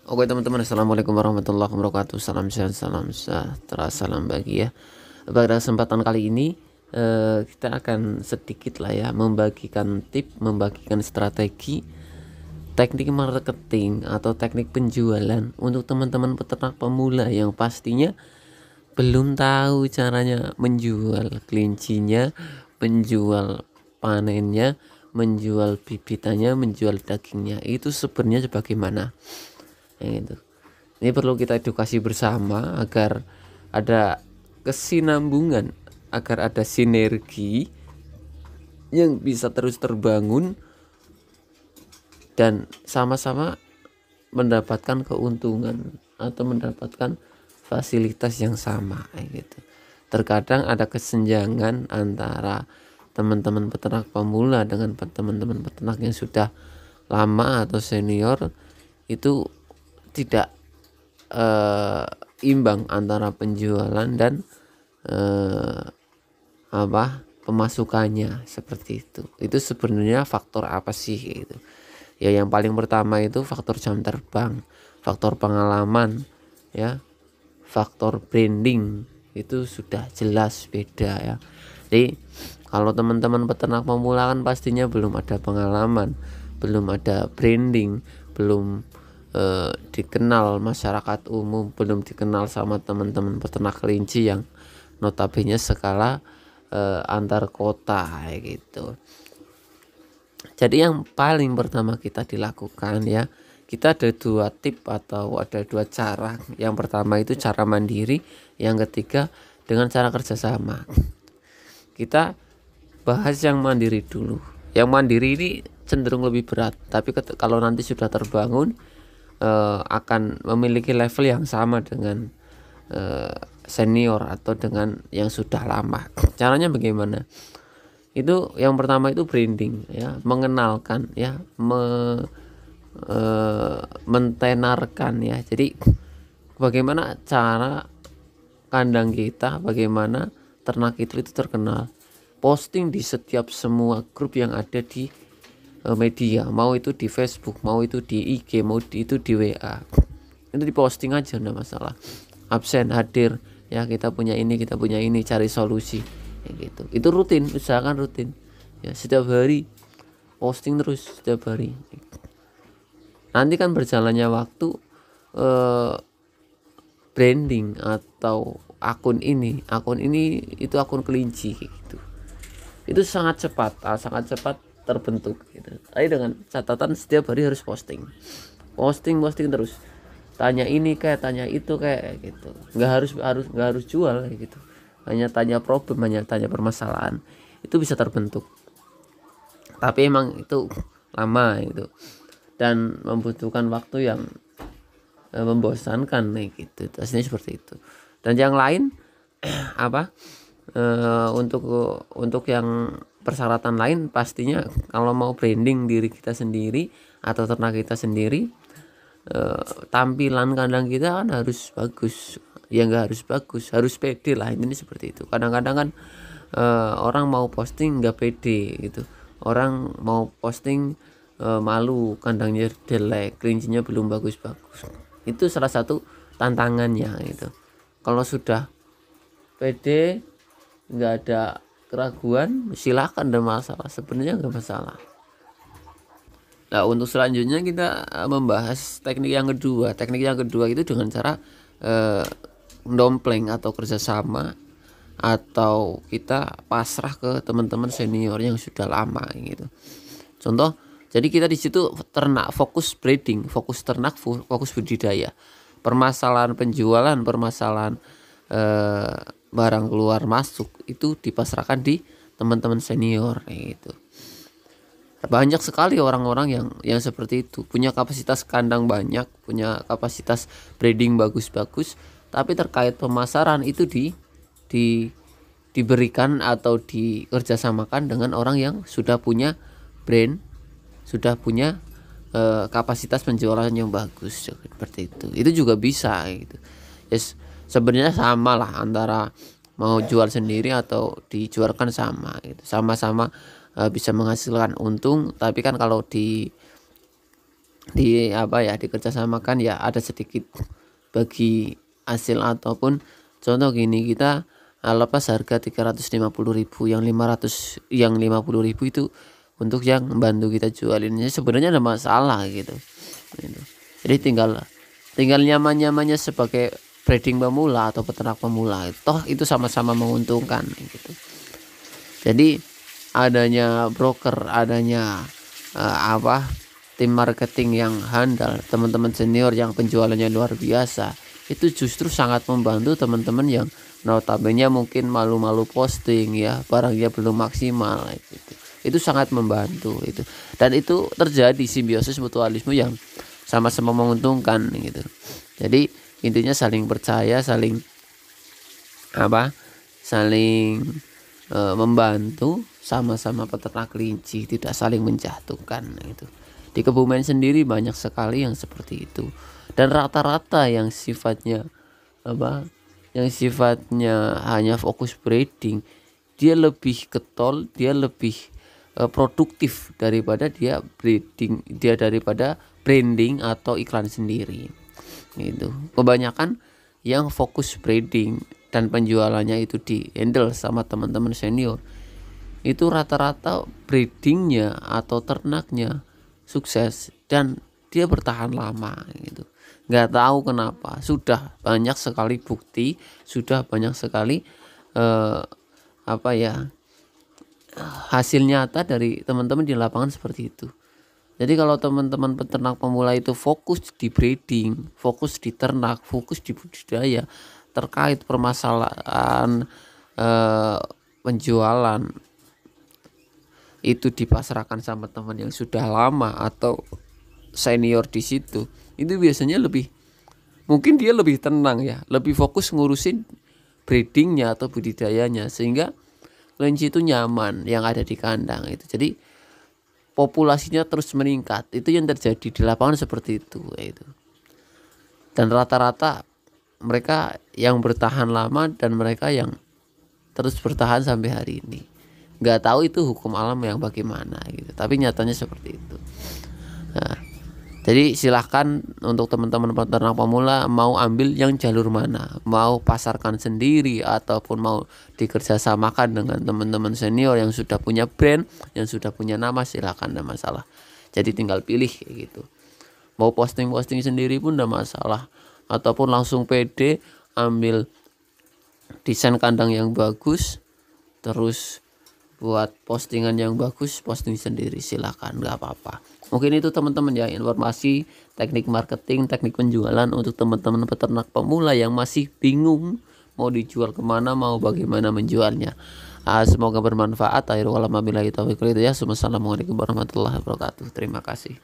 Oke teman-teman, assalamualaikum warahmatullahi wabarakatuh. Salam sehat, salam sejahtera, salam bahagia. Pada kesempatan kali ini kita akan sedikit lah ya membagikan membagikan strategi, teknik marketing atau teknik penjualan untuk teman-teman peternak pemula yang pastinya belum tahu caranya menjual kelincinya, menjual panennya, menjual bibitannya, menjual dagingnya. Itu sebenarnya bagaimana? Gitu. Ini perlu kita edukasi bersama agar ada kesinambungan, agar ada sinergi yang bisa terus terbangun dan sama-sama mendapatkan keuntungan atau mendapatkan fasilitas yang sama gitu. Terkadang ada kesenjangan antara teman-teman peternak pemula dengan teman-teman peternak yang sudah lama atau senior, itu tidak imbang antara penjualan dan pemasukannya seperti itu. Itu sebenarnya faktor apa sih gitu? Ya, yang paling pertama itu faktor jam terbang, faktor pengalaman, ya, faktor branding. Itu sudah jelas beda ya. Jadi kalau teman-teman peternak pemula kan pastinya belum ada pengalaman, belum ada branding, belum dikenal masyarakat umum, belum dikenal sama teman-teman peternak kelinci yang notabene skala antar kota gitu. Jadi yang paling pertama kita dilakukan ya, kita ada dua tip atau ada dua cara. Yang pertama itu cara mandiri, yang ketiga dengan cara kerjasama. Kita bahas yang mandiri dulu. Yang mandiri ini cenderung lebih berat, tapi kalau nanti sudah terbangun akan memiliki level yang sama dengan senior atau dengan yang sudah lama. Caranya bagaimana? Itu yang pertama itu branding ya, mengenalkan ya, mentenarkan ya. Jadi bagaimana cara kandang kita, bagaimana ternak itu terkenal. Posting di setiap semua grup yang ada di media, mau itu di Facebook, mau itu di IG, mau itu di WA, itu diposting aja, enggak masalah. Absen, hadir ya, kita punya ini, cari solusi ya gitu. Itu rutin, usahakan rutin ya, setiap hari posting terus setiap hari. Nanti kan berjalannya waktu branding atau akun ini itu akun kelinci gitu. Itu sangat cepat terbentuk gitu. Tapi dengan catatan setiap hari harus posting terus. Tanya ini kayak, tanya itu kayak gitu. Nggak harus jual kayak gitu. Hanya tanya problem, hanya tanya permasalahan. Itu bisa terbentuk. Tapi emang itu lama itu dan membutuhkan waktu yang membosankan nih gitu. Aslinya seperti itu. Dan yang lain untuk yang persyaratan lain pastinya kalau mau branding diri kita sendiri atau ternak kita sendiri, tampilan kandang kita kan harus bagus ya, nggak harus bagus, harus pede lah, ini seperti itu. Kadang-kadang kan orang mau posting nggak pede gitu, orang mau posting malu kandangnya jelek, kelincinya belum bagus-bagus. Itu salah satu tantangannya gitu. Kalau sudah pede, nggak ada keraguan, silakan, ada masalah, sebenarnya nggak masalah. Nah, untuk selanjutnya kita membahas teknik yang kedua itu dengan cara dompleng atau kerjasama, atau kita pasrah ke teman-teman senior yang sudah lama gitu. Contoh, jadi kita di situ ternak fokus breeding, fokus ternak, fokus budidaya. Permasalahan penjualan, permasalahan barang keluar masuk itu dipasrahkan di teman-teman senior gitu. Banyak sekali orang-orang yang seperti itu, punya kapasitas kandang banyak, punya kapasitas breeding bagus-bagus, tapi terkait pemasaran itu diberikan atau dikerjasamakan dengan orang yang sudah punya brand, sudah punya kapasitas penjualan yang bagus seperti itu. Itu juga bisa gitu. Yes, sebenarnya sama lah antara mau jual sendiri atau dijualkan, sama gitu. Sama-sama bisa menghasilkan untung, tapi kan kalau dikerjasamakan ya ada sedikit bagi hasil. Ataupun contoh gini, kita lepas harga 350.000, yang 50.000 itu untuk yang bantu kita jualin, sebenarnya ada masalah gitu. Jadi tinggal nyaman-nyamannya sebagai breeding pemula atau peternak pemula, toh itu sama-sama menguntungkan gitu. Jadi adanya broker, adanya tim marketing yang handal, teman-teman senior yang penjualannya luar biasa, itu justru sangat membantu teman-teman yang notabene mungkin malu-malu posting ya, barangnya belum maksimal gitu. Itu sangat membantu itu, dan itu terjadi simbiosis mutualisme yang sama-sama menguntungkan gitu. Jadi intinya saling percaya, saling membantu, sama-sama peternak kelinci, tidak saling menjatuhkan gitu. Di Kebumen sendiri banyak sekali yang seperti itu, dan rata-rata yang sifatnya hanya fokus breeding, dia lebih getol, dia lebih produktif daripada daripada branding atau iklan sendiri gitu. Kebanyakan yang fokus breeding dan penjualannya itu di handle sama teman-teman senior, itu rata-rata breedingnya atau ternaknya sukses dan dia bertahan lama gitu. Nggak tahu kenapa, sudah banyak sekali bukti, sudah banyak sekali hasil nyata dari teman-teman di lapangan seperti itu. Jadi kalau teman-teman peternak pemula itu fokus di breeding, fokus di ternak, fokus di budidaya, terkait permasalahan penjualan itu dipasrahkan sama teman yang sudah lama atau senior di situ, itu biasanya mungkin dia lebih tenang ya, lebih fokus ngurusin breedingnya atau budidayanya, sehingga kelinci itu nyaman yang ada di kandang itu. Jadi populasinya terus meningkat. Itu yang terjadi di lapangan seperti itu. Dan rata-rata mereka yang bertahan lama dan mereka yang terus bertahan sampai hari ini. Nggak tahu itu hukum alam yang bagaimana gitu, tapi nyatanya seperti itu. Nah, jadi silahkan untuk teman-teman peternak pemula mau ambil yang jalur mana, mau pasarkan sendiri ataupun mau dikerjasamakan dengan teman-teman senior yang sudah punya brand, yang sudah punya nama, silahkan, tidak masalah. Jadi tinggal pilih kayak gitu. Mau posting-posting sendiri pun tidak masalah, ataupun langsung pede ambil desain kandang yang bagus, terus buat postingan yang bagus, posting sendiri, silahkan, nggak apa-apa. Mungkin itu teman-teman ya, informasi teknik marketing, teknik penjualan untuk teman-teman peternak pemula yang masih bingung mau dijual kemana, mau bagaimana menjualnya. Semoga bermanfaat. Assalamualaikum warahmatullahi wabarakatuh. Terima kasih.